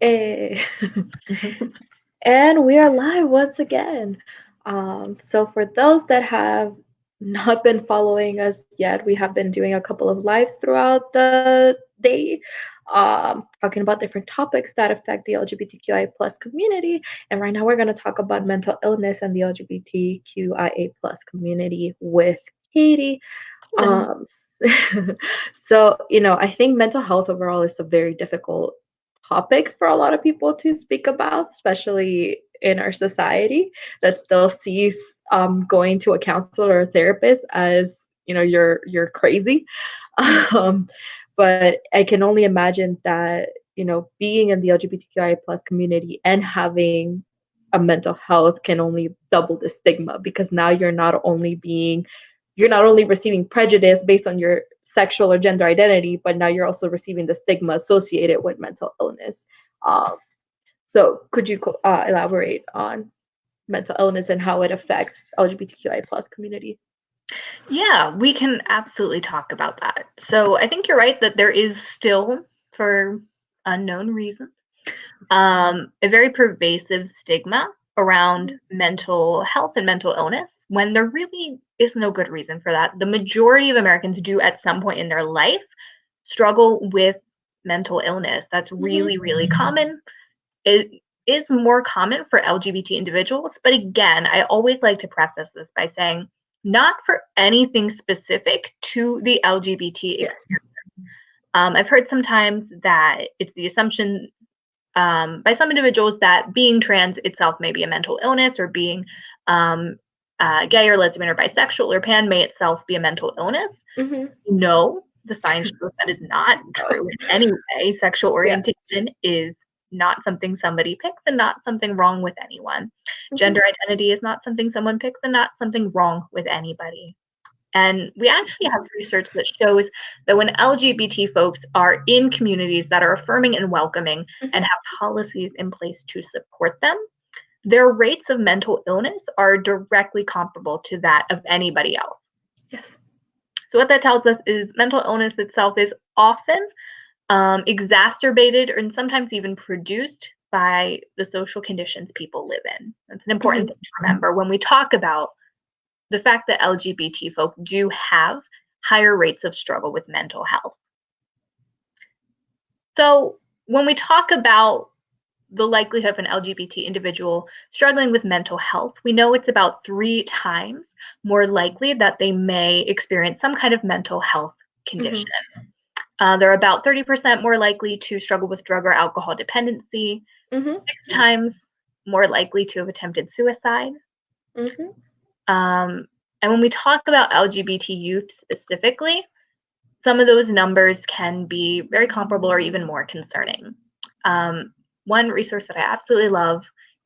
Eh. And we are live once again. So for those that have not been following us yet, we have been doing a couple of lives throughout the day, talking about different topics that affect the LGBTQIA plus community. And right now we're going to talk about mental illness and the LGBTQIA plus community with Katie. Hello. Um, so, I think mental health overall is a very difficult topic for a lot of people to speak about, especially in our society that still sees going to a counselor or a therapist as you're crazy. Um, but I can only imagine that being in the LGBTQIA plus community and having a mental health can only double the stigma because now you're not only receiving prejudice based on your sexual or gender identity, but now you're also receiving the stigma associated with mental illness. Um, so could you elaborate on mental illness and how it affects LGBTQI plus community? Yeah, we can absolutely talk about that. So I think you're right that there is still, for unknown reasons, a very pervasive stigma around mental health and mental illness when there really is no good reason for that. The majority of Americans do at some point in their life struggle with mental illness. That's Mm-hmm. really, really common. It is more common for LGBT individuals, but again, I always like to preface this by saying not for anything specific to the LGBT Yes. experience. I've heard sometimes that it's the assumption by some individuals that being trans itself may be a mental illness, or being gay or lesbian or bisexual or pan may itself be a mental illness. Mm-hmm. No, the science shows that is not Oh, true in any way. Sexual yeah. orientation is not something somebody picks and not something wrong with anyone. Mm-hmm. Gender identity is not something someone picks and not something wrong with anybody. And we actually have research that shows that when LGBT folks are in communities that are affirming and welcoming Mm-hmm. and have policies in place to support them, their rates of mental illness are directly comparable to that of anybody else. Yes. So, what that tells us is mental illness itself is often exacerbated and sometimes even produced by the social conditions people live in. That's an important Mm-hmm. thing to remember when we talk about the fact that LGBT folk do have higher rates of struggle with mental health. So, when we talk about the likelihood of an LGBT individual struggling with mental health, we know it's about 3 times more likely that they may experience some kind of mental health Mm-hmm. condition. They're about 30% more likely to struggle with drug or alcohol dependency, Mm-hmm. 6 times more likely to have attempted suicide. Mm-hmm. Um, and when we talk about LGBT youth specifically, some of those numbers can be very comparable or even more concerning. Um, One resource that I absolutely love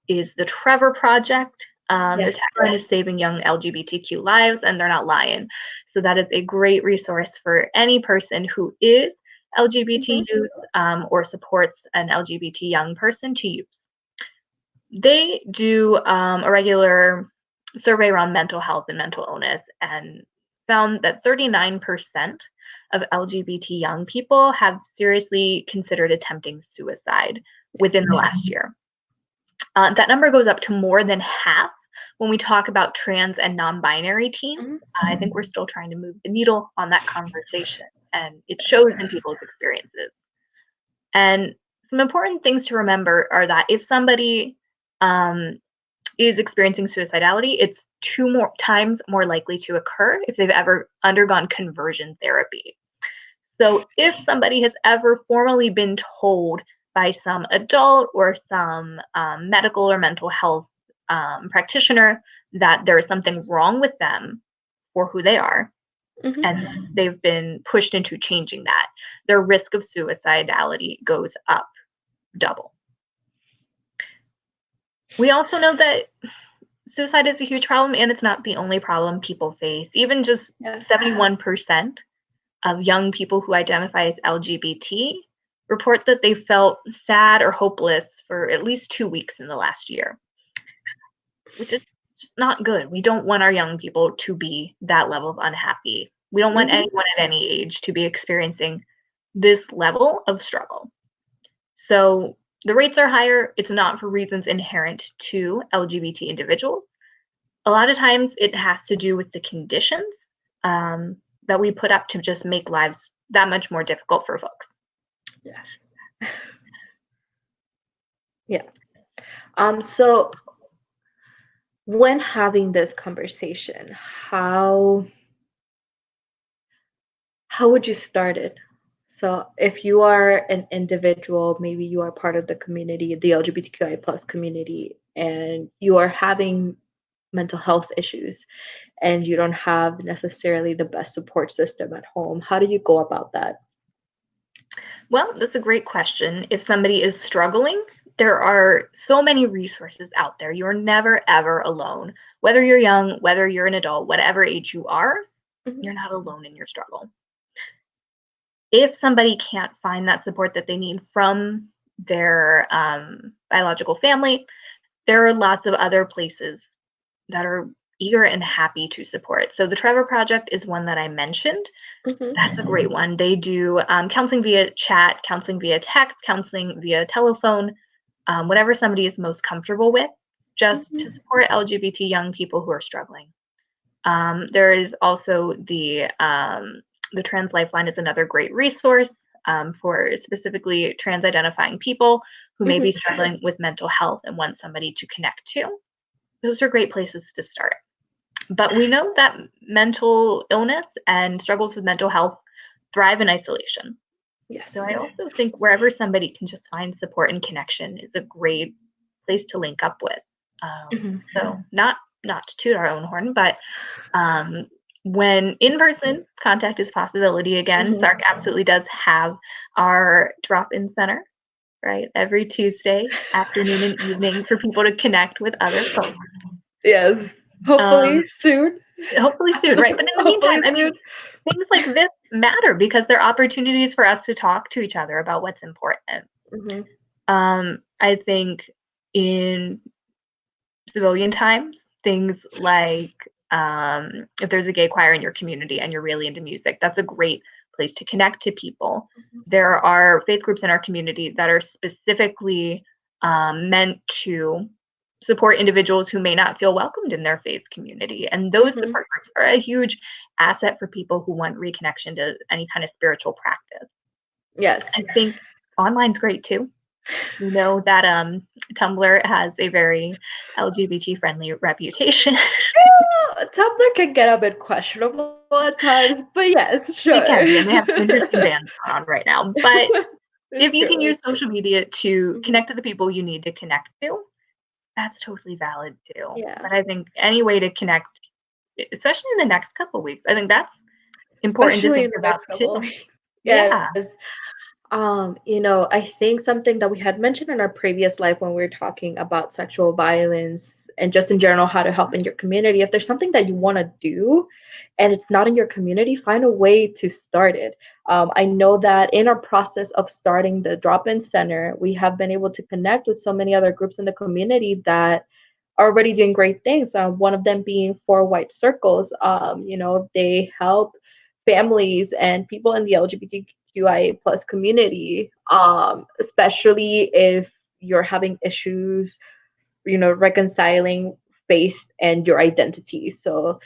is the Trevor Project. The Yes. tagline is saving young LGBTQ lives, and they're not lying. So that is a great resource for any person who is LGBT Mm-hmm. youth or supports an LGBT young person to use. They do a regular survey around mental health and mental illness and found that 39% of LGBT young people have seriously considered attempting suicide within the last year. That number goes up to more than half when we talk about trans and non-binary teens. Mm-hmm. I think we're still trying to move the needle on that conversation, and it shows in people's experiences. And some important things to remember are that if somebody um, is experiencing suicidality, it's 2 times more likely to occur if they've ever undergone conversion therapy. So if somebody has ever formally been told by some adult or some medical or mental health practitioner that there is something wrong with them or who they are, Mm-hmm. and they've been pushed into changing that, their risk of suicidality goes up double. We also know that suicide is a huge problem, and it's not the only problem people face. Even just Yes. 71% of young people who identify as LGBT report that they felt sad or hopeless for at least 2 weeks in the last year, which is just not good. We don't want our young people to be that level of unhappy. We don't want Mm-hmm. anyone at any age to be experiencing this level of struggle. So the rates are higher, it's not for reasons inherent to LGBT individuals. A lot of times it has to do with the conditions that we put up to just make lives that much more difficult for folks. Yes. Yeah. So when having this conversation, how would you start it? So if you are an individual, maybe you are part of the community, the LGBTQIA plus community, and you are having mental health issues and you don't have necessarily the best support system at home, how do you go about that? Well, that's a great question. If somebody is struggling, there are so many resources out there. You're never, ever alone. Whether you're young, whether you're an adult, whatever age you are, Mhm. you're not alone in your struggle. If somebody can't find that support that they need from their biological family, there are lots of other places that are eager and happy to support. So the Trevor Project is one that I mentioned. That's a great one. They do counseling via chat, counseling via text, counseling via telephone, whatever somebody is most comfortable with, just to support LGBT young people who are struggling. There is also the Trans Lifeline is another great resource for specifically trans identifying people who may be struggling with mental health and want somebody to connect to. Those are great places to start. But we know that mental illness and struggles with mental health thrive in isolation. Yes. So I also think wherever somebody can just find support and connection is a great place to link up with. So not to toot our own horn, but when in-person contact is possibility again, SARC absolutely does have our drop-in center, right? Every Tuesday afternoon and evening for people to connect with other folks. Yes. Hopefully soon. Hopefully soon, right? But in the meantime, I mean, things like this matter because they're opportunities for us to talk to each other about what's important. I think in civilian times, things like if there's a gay choir in your community and you're really into music, that's a great place to connect to people. There are faith groups in our community that are specifically meant to support individuals who may not feel welcomed in their faith community. And those support groups are a huge asset for people who want reconnection to any kind of spiritual practice. Yes. I think online's great too. We know that Tumblr has a very LGBT friendly reputation. Yeah, Tumblr can get a bit questionable at times, but yes, sure. It can be, and they have interesting bans going on right now. But if you can use social media to connect to the people you need to connect to, that's totally valid too. Yeah. But I think any way to connect, especially in the next couple of weeks, I think that's important to think about too. Yes. Yeah. I think something that we had mentioned in our previous life when we were talking about sexual violence and just in general how to help in your community, if there's something that you want to do and it's not in your community, find a way to start it. I know that in our process of starting the drop-in center, we have been able to connect with so many other groups in the community that are already doing great things. One of them being Four White Circles. They help families and people in the LGBTQIA plus community, especially if you're having issues, reconciling faith and your identity. So,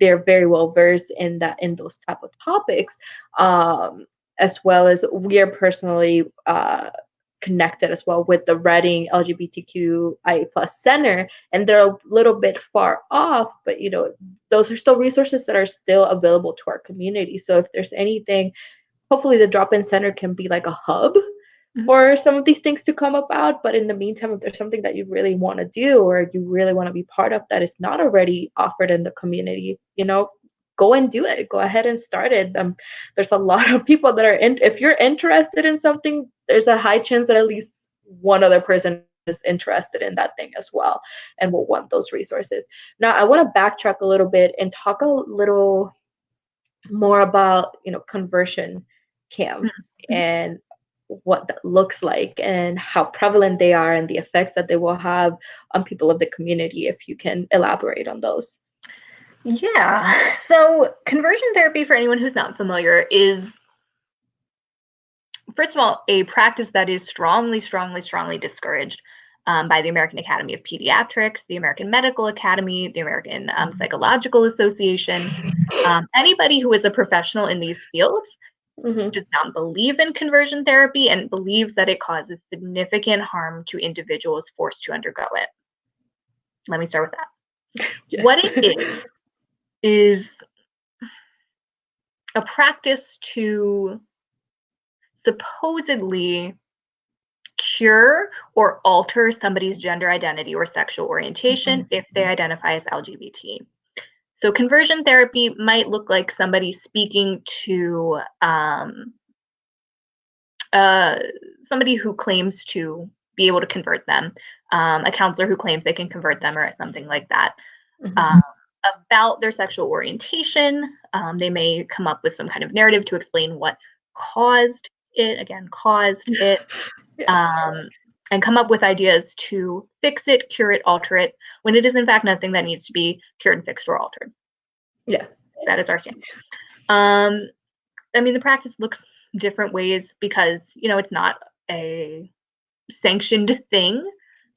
they're very well versed in those type of topics, as well as we are personally connected as well with the Reading LGBTQIA plus center, and they're a little bit far off, but those are still resources that are still available to our community. So if there's anything, hopefully the drop-in center can be like a hub for some of these things to come about. But in the meantime, if there's something that you really want to do or you really want to be part of that is not already offered in the community, go and do it. Go ahead and start it. There's a lot of people that are in. If you're interested in something, there's a high chance that at least one other person is interested in that thing as well and will want those resources. Now, I want to backtrack a little bit and talk a little more about conversion camps and what that looks like and how prevalent they are and the effects that they will have on people of the community, if you can elaborate on those. Yeah. So conversion therapy, for anyone who's not familiar, is first of all, a practice that is strongly, strongly, strongly discouraged by the American Academy of Pediatrics, the American Medical Academy, the American Psychological Association. Anybody who is a professional in these fields does not believe in conversion therapy and believes that it causes significant harm to individuals forced to undergo it. Let me start with that. Yeah. What it is a practice to supposedly cure or alter somebody's gender identity or sexual orientation if they identify as LGBT. So conversion therapy might look like somebody speaking to somebody who claims to be able to convert them, a counselor who claims they can convert them or something like that, about their sexual orientation. They may come up with some kind of narrative to explain what caused it, yes. And come up with ideas to fix it, cure it, alter it, when it is in fact nothing that needs to be cured, fixed, or altered. Yeah. That is our stance. I mean, the practice looks different ways because, it's not a sanctioned thing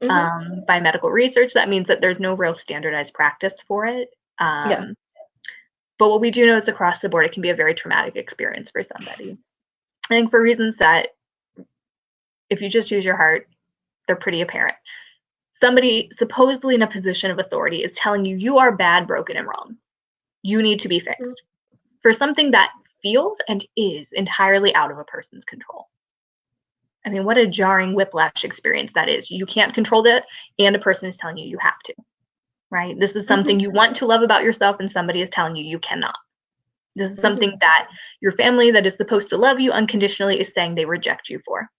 by medical research. That means that there's no real standardized practice for it. But what we do know is across the board, it can be a very traumatic experience for somebody. I think for reasons that, if you just use your heart, they're pretty apparent. Somebody supposedly in a position of authority is telling you, you are bad, broken, and wrong. You need to be fixed for something that feels and is entirely out of a person's control. I mean, what a jarring whiplash experience that is. You can't control that, and a person is telling you you have to, right? This is something you want to love about yourself, and somebody is telling you you cannot. This is something that your family that is supposed to love you unconditionally is saying they reject you for.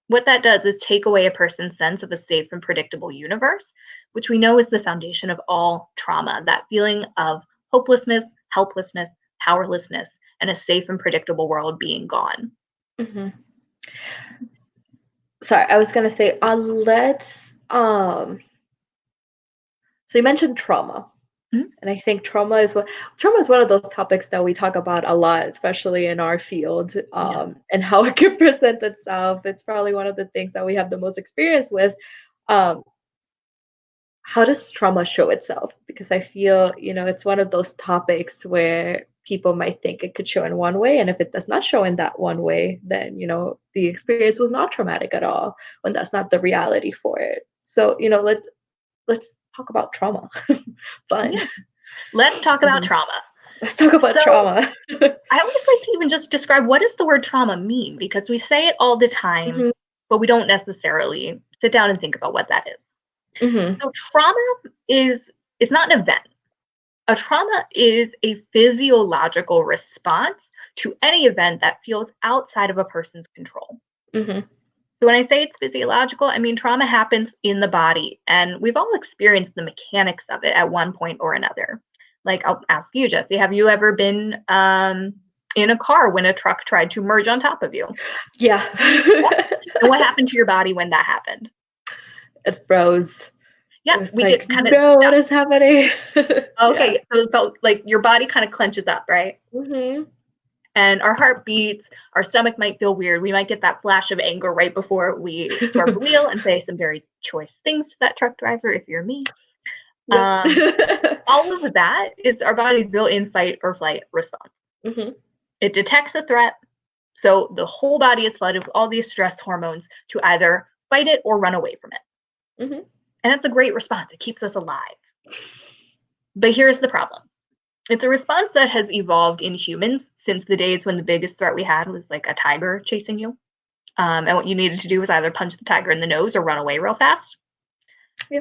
What that does is take away a person's sense of a safe and predictable universe, which we know is the foundation of all trauma, that feeling of hopelessness, helplessness, powerlessness, and a safe and predictable world being gone. Sorry, I was going to say, let's, so you mentioned trauma. And I think trauma is one of those topics that we talk about a lot, especially in our field, and how it can present itself. It's probably one of the things that we have the most experience with. How does trauma show itself? Because I feel, it's one of those topics where people might think it could show in one way, and if it does not show in that one way, then, the experience was not traumatic at all, when that's not the reality for it. So, let's talk about trauma. Fun. Yeah. Let's talk about trauma. Let's talk about trauma. I always like to even just describe, what does the word trauma mean? Because we say it all the time, but we don't necessarily sit down and think about what that is. So trauma is not an event. A trauma is a physiological response to any event that feels outside of a person's control. So when I say it's physiological, I mean trauma happens in the body, and we've all experienced the mechanics of it at one point or another. Like, I'll ask you, Jesse, have you ever been in a car when a truck tried to merge on top of you? Yeah. And what happened to your body when that happened? It froze. Yeah, we get kind of stuck. What is happening? Okay, so it felt like your body kind of clenches up, right? And our heart beats, our stomach might feel weird. We might get that flash of anger right before we swerve the wheel and say some very choice things to that truck driver, if you're me. All of that is our body's built-in fight or flight response. It detects a threat, so the whole body is flooded with all these stress hormones to either fight it or run away from it. And that's a great response. It keeps us alive. But here's the problem. It's a response that has evolved in humans since the days when the biggest threat we had was like a tiger chasing you. And what you needed to do was either punch the tiger in the nose or run away real fast.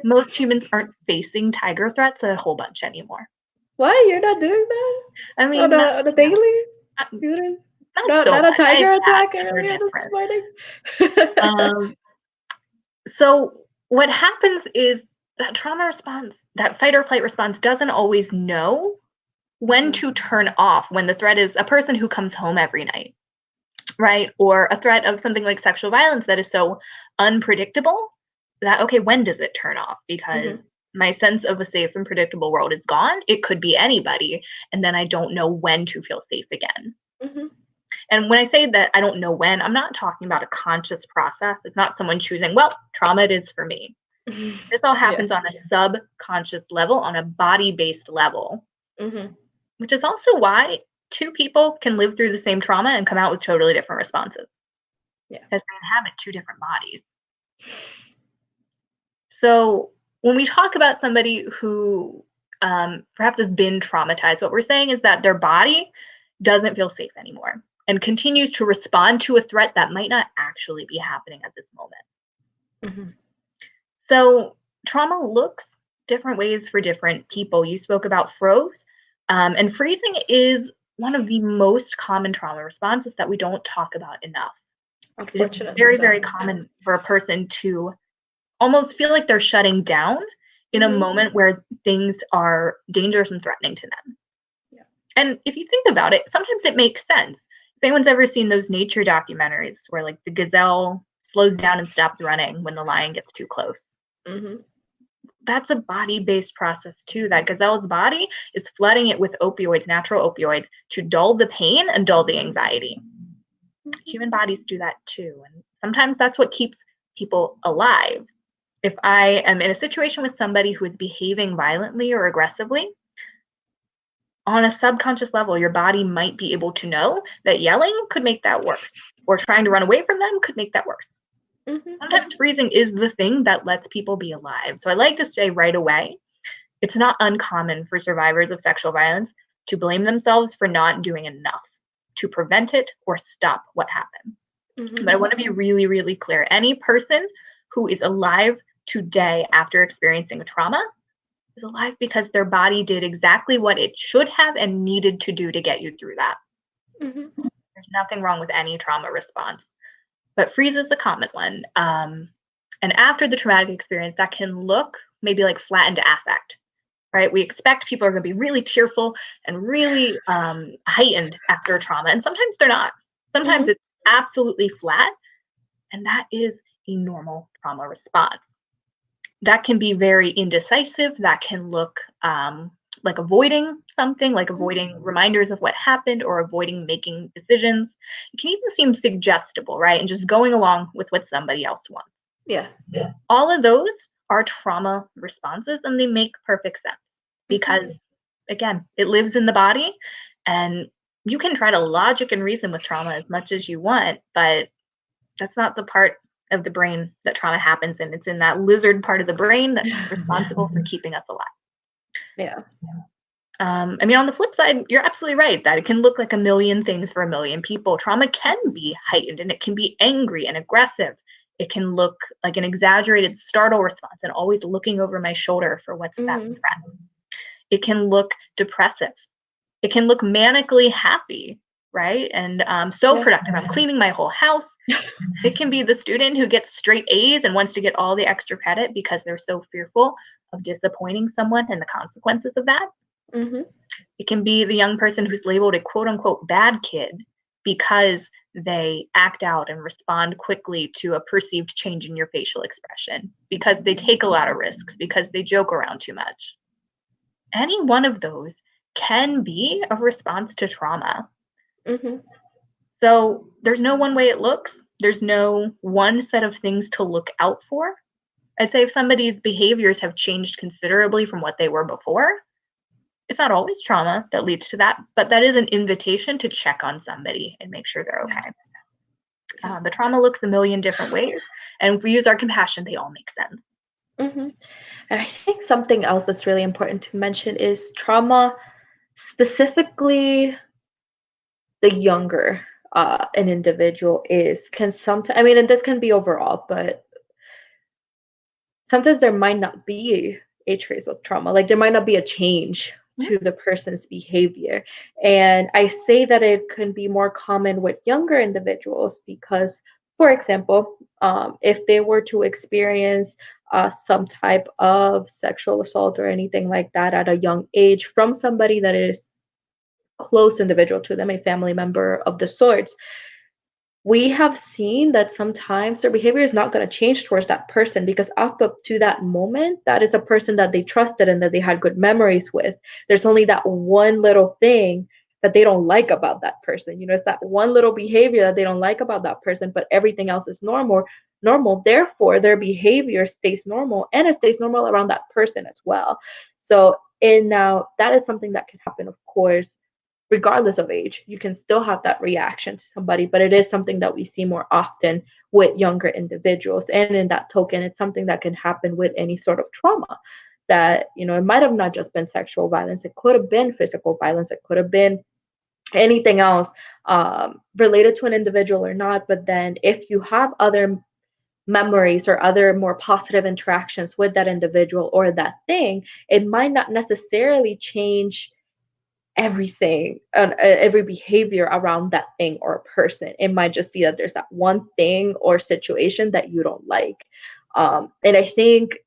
Most humans aren't facing tiger threats a whole bunch anymore. What? You're not doing that? I mean, on a daily? Not a tiger attack earlier this morning? So what happens is that trauma response, that fight or flight response, doesn't always know when to turn off, when the threat is a person who comes home every night, right? Or a threat of something like sexual violence that is so unpredictable that, okay, when does it turn off? Because my sense of a safe and predictable world is gone. It could be anybody. And then I don't know when to feel safe again. And when I say that I don't know when, I'm not talking about a conscious process. It's not someone choosing, well, trauma it is for me. This all happens on a subconscious level, on a body-based level, which is also why two people can live through the same trauma and come out with totally different responses. Yeah. Because they inhabit two different bodies. So when we talk about somebody who perhaps has been traumatized, what we're saying is that their body doesn't feel safe anymore and continues to respond to a threat that might not actually be happening at this moment. So trauma looks different ways for different people. You spoke about froze, and freezing is one of the most common trauma responses that we don't talk about enough. It is very, very common for a person to almost feel like they're shutting down in a moment where things are dangerous and threatening to them. Yeah. And if you think about it, sometimes it makes sense. If anyone's ever seen those nature documentaries where like the gazelle slows down and stops running when the lion gets too close. That's a body-based process too. That gazelle's body is flooding it with opioids, natural opioids, to dull the pain and dull the anxiety. Human bodies do that too. And sometimes that's what keeps people alive. If I am in a situation with somebody who is behaving violently or aggressively, on a subconscious level, your body might be able to know that yelling could make that worse, or trying to run away from them could make that worse. Sometimes freezing is the thing that lets people be alive. So I like to say right away, it's not uncommon for survivors of sexual violence to blame themselves for not doing enough to prevent it or stop what happened. But I want to be really, really clear. Any person who is alive today after experiencing a trauma is alive because their body did exactly what it should have and needed to do to get you through that. There's nothing wrong with any trauma response. But freeze is a common one. And after the traumatic experience, that can look maybe like flattened affect, right? We expect people are going to be really tearful and really heightened after trauma. And sometimes they're not. Sometimes it's absolutely flat. And that is a normal trauma response. That can be very indecisive. That can look like avoiding something, like avoiding reminders of what happened or avoiding making decisions. It can even seem suggestible, right? And just going along with what somebody else wants. Yeah. All of those are trauma responses, and they make perfect sense because, again, it lives in the body, and you can try to logic and reason with trauma as much as you want, but that's not the part of the brain that trauma happens in. It's in that lizard part of the brain that's responsible for keeping us alive. Yeah. I mean, on the flip side, you're absolutely right that it can look like a million things for a million people. Trauma can be heightened, and it can be angry and aggressive. It can look like an exaggerated startle response and always looking over my shoulder for what's that threat. It can look depressive. It can look manically happy, right? And so productive. I'm cleaning my whole house. It can be the student who gets straight A's and wants to get all the extra credit because they're so fearful of disappointing someone and the consequences of that. It can be the young person who's labeled a quote unquote bad kid because they act out and respond quickly to a perceived change in your facial expression, because they take a lot of risks, because they joke around too much. Any one of those can be a response to trauma. So there's no one way it looks. There's no one set of things to look out for. I'd say if somebody's behaviors have changed considerably from what they were before, it's not always trauma that leads to that, but that is an invitation to check on somebody and make sure they're okay. The trauma looks a million different ways, and if we use our compassion, they all make sense. And I think something else that's really important to mention is trauma, specifically the younger an individual is, can sometimes, I mean, and this can be overall, but sometimes there might not be a trace of trauma. Like there might not be a change to the person's behavior. And I say that it can be more common with younger individuals because, for example, if they were to experience some type of sexual assault or anything like that at a young age from somebody that is close individual to them, a family member of the sorts, we have seen that sometimes their behavior is not going to change towards that person because up to that moment, that is a person that they trusted and that they had good memories with. There's only that one little thing that they don't like about that person. It's that one little behavior that they don't like about that person, but everything else is normal. Therefore, their behavior stays normal, and it stays normal around that person as well. So, and now that is something that can happen, of course, regardless of age. You can still have that reaction to somebody, but it is something that we see more often with younger individuals. And in that token, it's something that can happen with any sort of trauma. That, it might have not just been sexual violence, it could have been physical violence, it could have been anything else related to an individual or not. But then if you have other memories or other more positive interactions with that individual or that thing, it might not necessarily change everything, every behavior around that thing or person. It might just be that there's that one thing or situation that you don't like. And I think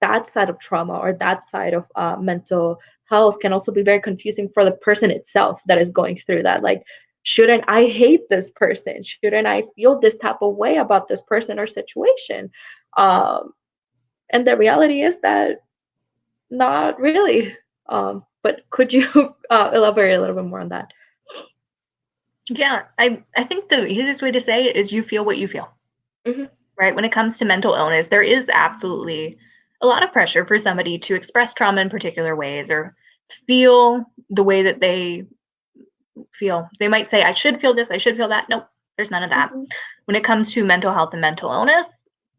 that side of trauma or that side of mental health can also be very confusing for the person itself that is going through that. Like, shouldn't I hate this person? Shouldn't I feel this type of way about this person or situation? And the reality is that not really. But could you elaborate a little bit more on that? Yeah, I think the easiest way to say it is you feel what you feel. Mm-hmm. Right? When it comes to mental illness, there is absolutely a lot of pressure for somebody to express trauma in particular ways or feel the way that they feel. They might say, I should feel this, I should feel that. Nope, there's none of that. Mm-hmm. When it comes to mental health and mental illness,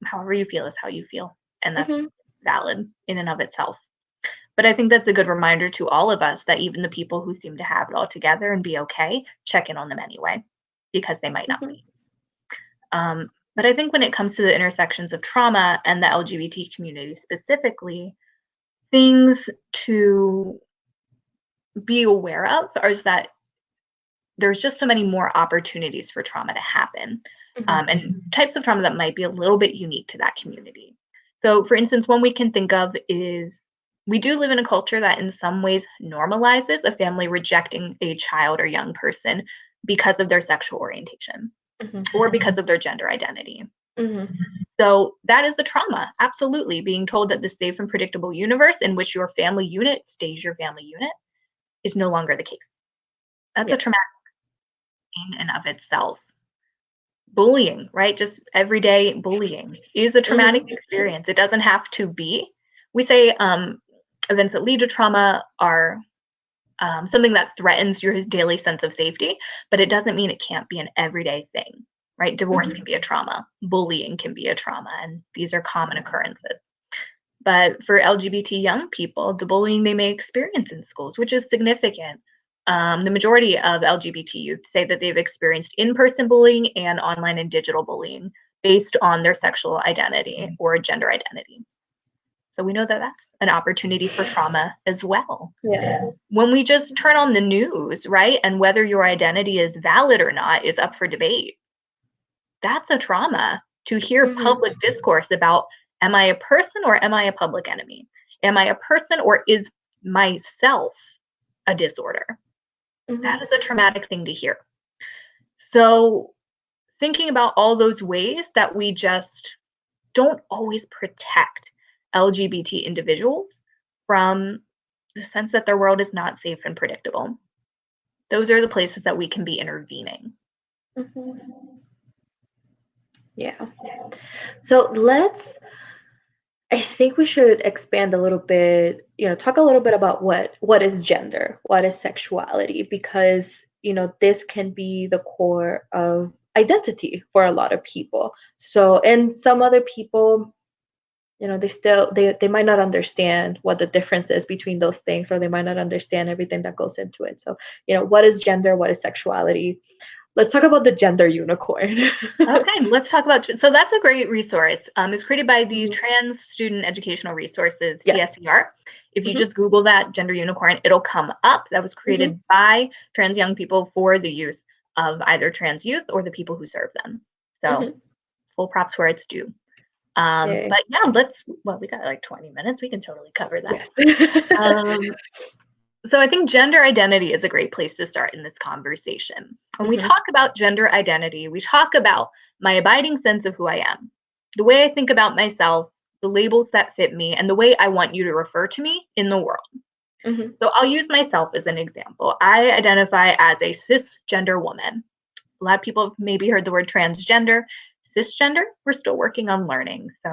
however you feel is how you feel. And that's Mm-hmm. valid in and of itself. But I think that's a good reminder to all of us that even the people who seem to have it all together and be okay, check in on them anyway, because they might not be. But I think when it comes to the intersections of trauma and the LGBT community specifically, things to be aware of is that there's just so many more opportunities for trauma to happen, and types of trauma that might be a little bit unique to that community. So, for instance, one we can think of is we do live in a culture that in some ways normalizes a family rejecting a child or young person because of their sexual orientation or because of their gender identity. So that is the trauma, absolutely. Being told that the safe and predictable universe in which your family unit stays your family unit is no longer the case. That's a traumatic in and of itself. Bullying, right? Just everyday bullying is a traumatic experience. It doesn't have to be. We say events that lead to trauma are something that threatens your daily sense of safety, but it doesn't mean it can't be an everyday thing, right? Divorce can be a trauma, bullying can be a trauma, and these are common occurrences. But for LGBT young people, the bullying they may experience in schools, which is significant. The majority of LGBT youth say that they've experienced in-person bullying and online and digital bullying based on their sexual identity or gender identity. So we know that that's an opportunity for trauma as well. Yeah. When we just turn on the news, right, and whether your identity is valid or not is up for debate, that's a trauma to hear public discourse about, am I a person or am I a public enemy? Am I a person or is myself a disorder? That is a traumatic thing to hear. So thinking about all those ways that we just don't always protect LGBT individuals from the sense that their world is not safe and predictable. Those are the places that we can be intervening. Yeah. So I think we should expand a little bit, talk a little bit about what is gender, what is sexuality, because, this can be the core of identity for a lot of people. So, and some other people, they might not understand what the difference is between those things, or they might not understand everything that goes into it. So, what is gender, what is sexuality? Let's talk about the gender unicorn. Okay, let's talk about, so that's a great resource. It's created by the Trans Student Educational Resources, TSER. If you just Google that, gender unicorn, it'll come up. That was created by trans young people for the use of either trans youth or the people who serve them. So full props where it's due. But yeah, we got like 20 minutes. We can totally cover that. Yes. So I think gender identity is a great place to start in this conversation. When we talk about gender identity, we talk about my abiding sense of who I am, the way I think about myself, the labels that fit me, and the way I want you to refer to me in the world. Mhm. So I'll use myself as an example. I identify as a cisgender woman. A lot of people have maybe heard the word transgender. Cisgender, we're still working on learning. So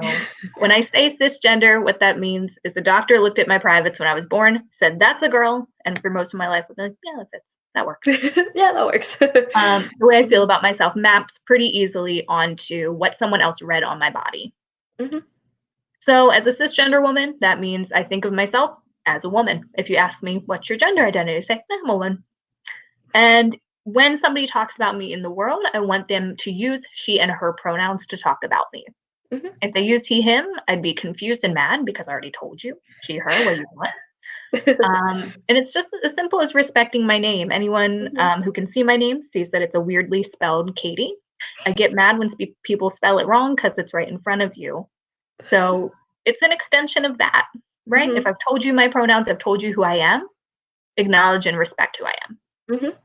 when I say cisgender, what that means is the doctor looked at my privates when I was born, said, that's a girl. And for most of my life, I've been like, yeah, that fits. That works. Yeah, that works. The way I feel about myself maps pretty easily onto what someone else read on my body. Mhm. So as a cisgender woman, that means I think of myself as a woman. If you ask me, what's your gender identity? I say, I'm a woman. And when somebody talks about me in the world, I want them to use she and her pronouns to talk about me. Mhm. If they use he, him, I'd be confused and mad because I already told you she, her, what do you want? And it's just as simple as respecting my name. Anyone Mhm. who can see my name sees that it's a weirdly spelled Katie. I get mad when people spell it wrong because it's right in front of you. So it's an extension of that, right? If Mhm. I've told you my pronouns, I've told you who I am, acknowledge and respect who I am. Mhm.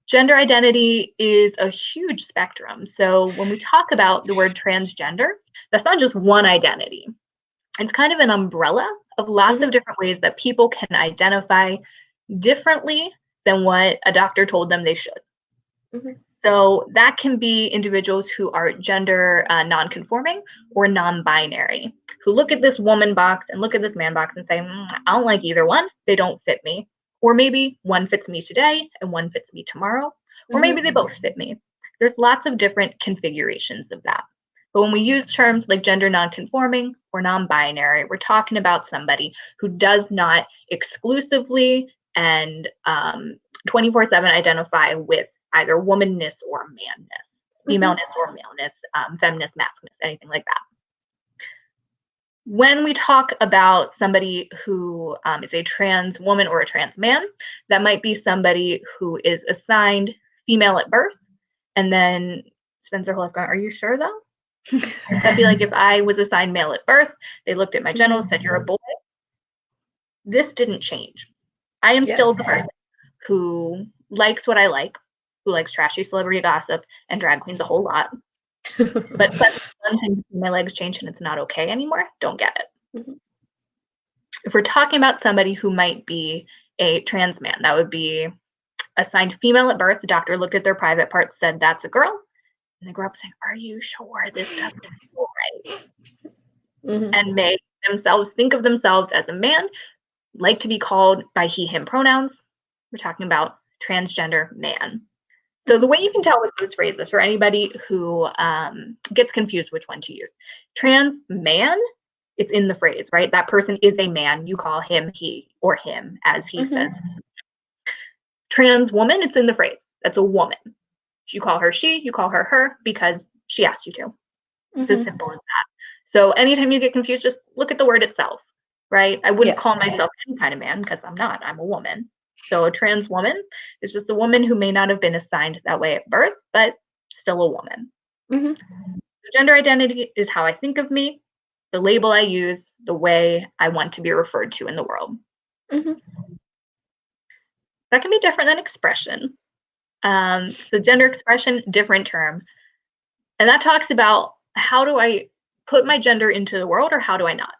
Gender identity is a huge spectrum. So when we talk about the word transgender, that's not just one identity. It's kind of an umbrella of lots of Mhm. different ways that people can identify differently than what a doctor told them they should. Mhm. So that can be individuals who are gender non-conforming or non-binary, who look at this woman box and look at this man box and say, I don't like either one. They don't fit me. Or maybe one fits me today and one fits me tomorrow. Or maybe Mhm. they both fit me. There's lots of different configurations of that. But when we use terms like gender non-conforming or non-binary, we're talking about somebody who does not exclusively and 24/7 identify with either womanness or manness, Mhm. femaleness or maleness, feminist, masculinist, anything like that. When we talk about somebody who is a trans woman or a trans man, that might be somebody who is assigned female at birth and then spends their whole life going, are you sure though? That'd be like if I was assigned male at birth, they looked at my genitals, said, you're a boy. This didn't change. I am still Yes. the person who likes what I like, who likes trashy celebrity gossip and drag queens a whole lot. But one thing, my legs changed and it's not okay anymore. Don't get it. Mhm. If we're talking about somebody who might be a trans man, that would be assigned female at birth. The doctor looked at their private parts, said that's a girl, and they grew up saying, "Are you sure this doesn't feel right?" Mhm. And make themselves think of themselves as a man, like to be called by he/him pronouns. We're talking about transgender man. So the Mhm. way you can tell with those phrases for anybody who gets confused which one to use, trans man, it's in the phrase, right? That person is a man. You call him he or him as he says. Mhm. Trans woman, it's in the phrase. That's a woman. You call her she, you call her her because she asked you to. It's as Mhm. simple as that. So anytime you get confused, just look at the word itself, right? I wouldn't Yeah. call myself any kind of man because I'm not. I'm a woman. So a trans woman is just a woman who may not have been assigned that way at birth, but still a woman. Mhm. So gender identity is how I think of me, the label I use, the way I want to be referred to in the world. Mhm. That can be different than expression. So gender expression, different term. And that talks about how do I put my gender into the world or how do I not?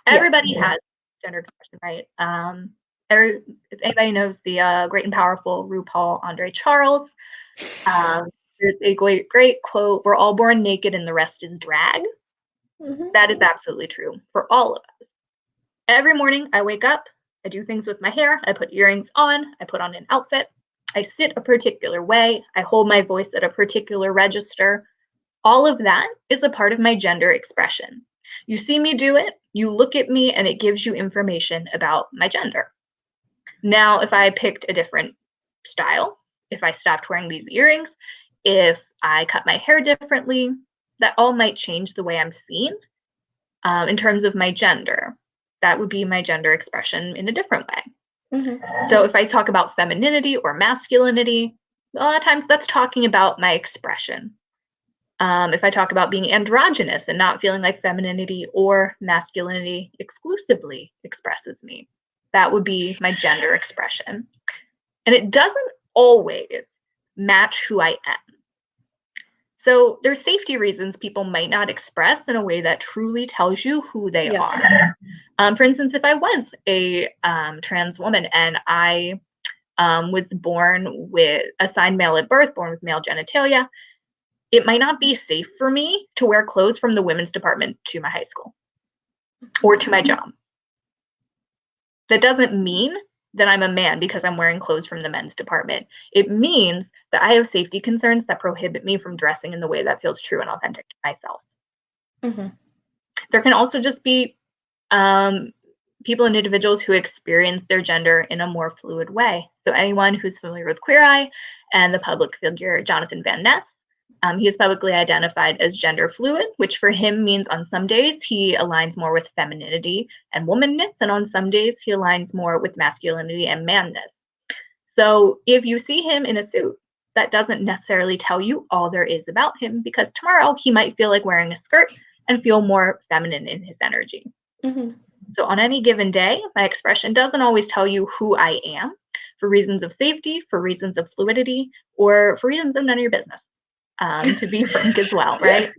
Yeah. Everybody has gender expression, right? If anybody knows the great and powerful RuPaul Andre Charles, um, there's a great quote: "We're all born naked, and the rest is drag." Mhm. That is absolutely true for all of us. Every morning, I wake up, I do things with my hair, I put earrings on, I put on an outfit, I sit a particular way, I hold my voice at a particular register. All of that is a part of my gender expression. You see me do it, you look at me, and it gives you information about my gender. Now, if I picked a different style, if I stopped wearing these earrings, if I cut my hair differently, that all might change the way I'm seen in terms of my gender. That would be my gender expression in a different way. Mhm. So if I talk about femininity or masculinity, a lot of times that's talking about my expression. If I talk about being androgynous and not feeling like femininity or masculinity exclusively expresses me, that would be my gender expression. And it doesn't always match who I am. So there's safety reasons people might not express in a way that truly tells you who they Yeah. are. For instance, if I was a trans woman and I was born with assigned male at birth, born with male genitalia, it might not be safe for me to wear clothes from the women's department to my high school or to my job. That doesn't mean that I'm a man because I'm wearing clothes from the men's department. It means that I have safety concerns that prohibit me from dressing in the way that feels true and authentic to myself. Mm-hmm. There can also just be people and individuals who experience their gender in a more fluid way. So anyone who's familiar with Queer Eye and the public figure Jonathan Van Ness, he is publicly identified as gender fluid, which for him means on some days he aligns more with femininity and womanness, and on some days he aligns more with masculinity and manness. So if you see him in a suit, that doesn't necessarily tell you all there is about him, because tomorrow he might feel like wearing a skirt and feel more feminine in his energy. Mm-hmm. So on any given day, my expression doesn't always tell you who I am for reasons of safety, for reasons of fluidity, or for reasons of none of your business. To be frank as well, right?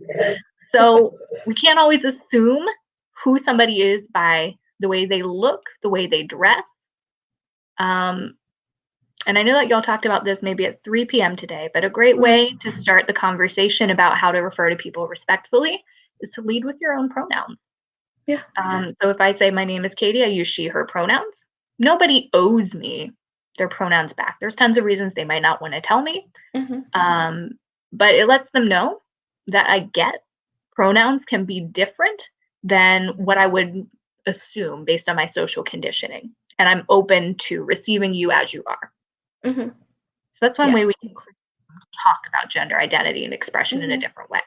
So we can't always assume who somebody is by the way they look, the way they dress. And I know that y'all talked about this maybe at 3 p.m. today, but a great way to start the conversation about how to refer to people respectfully is to lead with your own pronouns. Yeah. So if I say my name is Katie, I use she, her pronouns. Nobody owes me their pronouns back. There's tons of reasons they might not want to tell me. Mm-hmm. But it lets them know that I get pronouns can be different than what I would assume based on my social conditioning. And I'm open to receiving you as you are. Mm-hmm. So that's one way we can talk about gender identity and expression in a different way.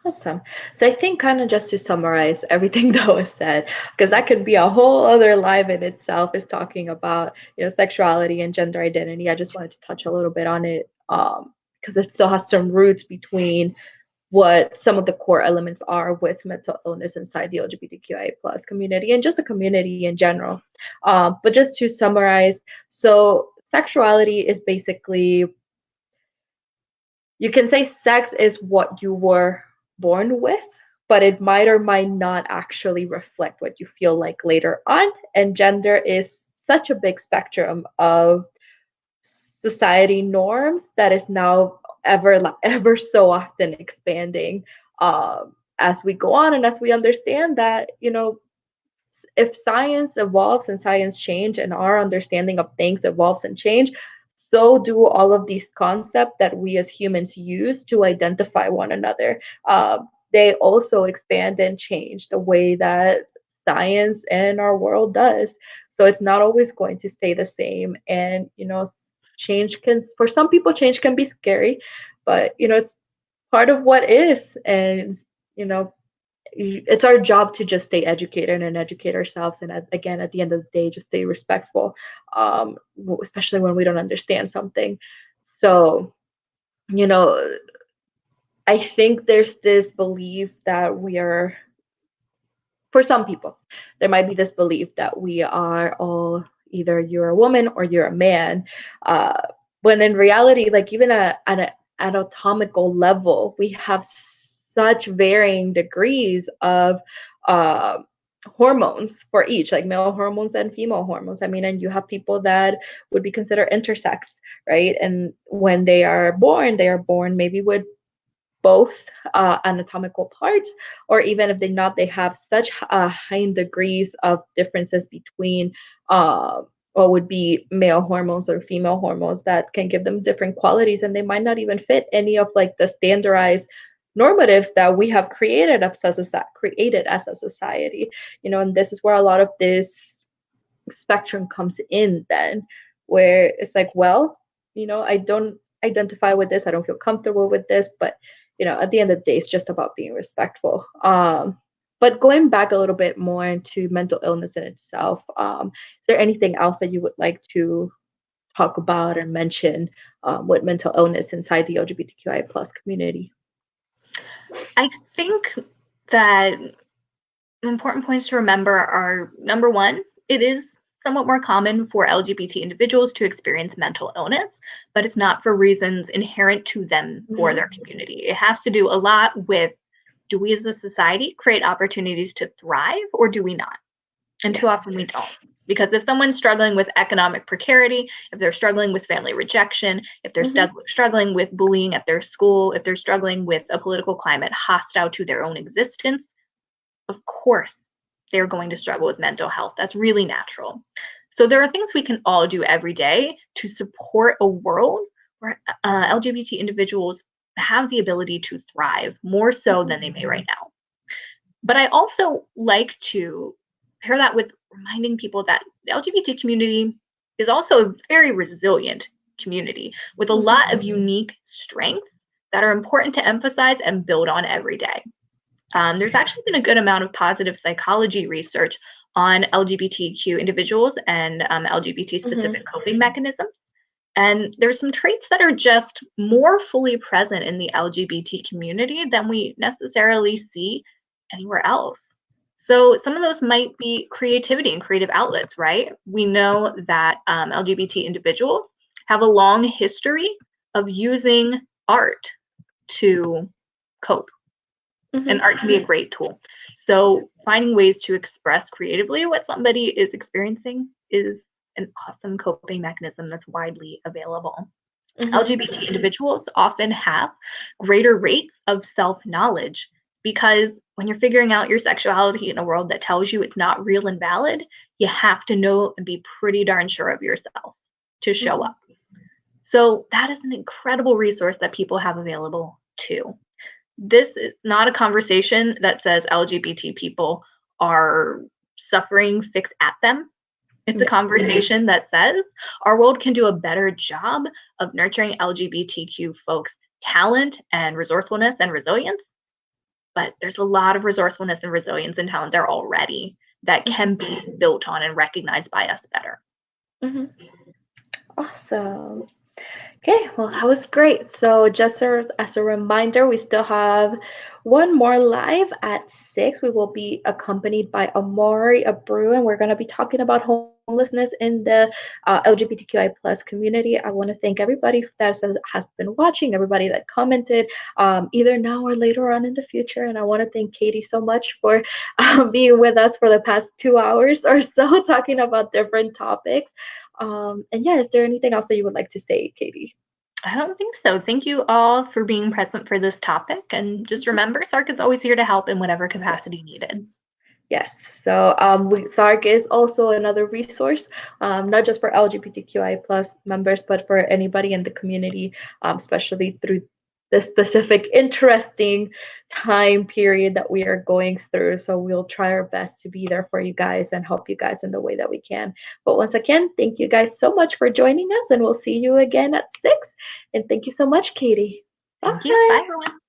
Awesome. So I think kind of just to summarize everything that was said, because that could be a whole other live in itself, is talking about, sexuality and gender identity. I just wanted to touch a little bit on it because it still has some roots between what some of the core elements are with mental illness inside the LGBTQIA plus community and just the community in general. But just to summarize, so sexuality is basically, you can say sex is what you were born with, but it might or might not actually reflect what you feel like later on. And gender is such a big spectrum of society norms that is now ever so often expanding as we go on, and as we understand that, if science evolves and science change and our understanding of things evolves and change, so do all of these concepts that we as humans use to identify one another. They also expand and change the way that science and our world does. So it's not always going to stay the same. And, change can, for some people, change can be scary, but, it's part of what is. And, it's our job to just stay educated and educate ourselves, and again, at the end of the day, just stay respectful, especially when we don't understand something. So, I think there's this belief that we are, for some people, there might be this belief that we are all, either you're a woman or you're a man, when in reality, like, even at an anatomical level, we have such varying degrees of uh, hormones for each, like male hormones and female hormones. I mean, and you have people that would be considered intersex, right? And when they are born maybe with both anatomical parts, or even if they not, they have such high degrees of differences between what would be male hormones or female hormones that can give them different qualities, and they might not even fit any of like the standardized normatives that we have created as a society. And this is where a lot of this spectrum comes in then, where it's like, well, I don't identify with this, I don't feel comfortable with this, but at the end of the day, it's just about being respectful. But going back a little bit more into mental illness in itself, is there anything else that you would like to talk about or mention with mental illness inside the LGBTQI plus community? I think that important points to remember are, number one, it is somewhat more common for LGBT individuals to experience mental illness, but it's not for reasons inherent to them or their community. It has to do a lot with, do we as a society create opportunities to thrive, or do we not? And too often we don't. Because if someone's struggling with economic precarity, if they're struggling with family rejection, if they're struggling with bullying at their school, if they're struggling with a political climate hostile to their own existence, of course, they're going to struggle with mental health. That's really natural. So there are things we can all do every day to support a world where LGBT individuals have the ability to thrive more so than they may right now. But I also like to pair that with reminding people that the LGBT community is also a very resilient community with a lot of unique strengths that are important to emphasize and build on every day. There's actually been a good amount of positive psychology research on LGBTQ individuals and LGBT-specific coping mechanisms. And there's some traits that are just more fully present in the LGBT community than we necessarily see anywhere else. So some of those might be creativity and creative outlets, right? We know that LGBT individuals have a long history of using art to cope. And art can be a great tool. So finding ways to express creatively what somebody is experiencing is an awesome coping mechanism that's widely available. LGBT individuals often have greater rates of self-knowledge because when you're figuring out your sexuality in a world that tells you it's not real and valid, you have to know and be pretty darn sure of yourself to show up. So that is an incredible resource that people have available too. This is not a conversation that says LGBT people are suffering fixed at them. It's a conversation that says our world can do a better job of nurturing LGBTQ folks' talent and resourcefulness and resilience. But there's a lot of resourcefulness and resilience and talent there already that can be built on and recognized by us better. Awesome. Okay, well, that was great. So just as a reminder, we still have one more live at 6. We will be accompanied by Amari Abreu, and we're going to be talking about homelessness in the LGBTQI plus community. I want to thank everybody that has been watching, everybody that commented, either now or later on in the future. And I want to thank Katie so much for being with us for the past 2 hours or so, talking about different topics. And yeah, is there anything else that you would like to say, Katie? I don't think so. Thank you all for being present for this topic. And just remember, SARC is always here to help in whatever capacity needed. Yes. So SARC is also another resource, not just for LGBTQI plus members, but for anybody in the community, especially through the specific interesting time period that we are going through. So we'll try our best to be there for you guys and help you guys in the way that we can. But once again, thank you guys so much for joining us, and we'll see you again at 6. And thank you so much, Katie. Thank you. Bye, everyone.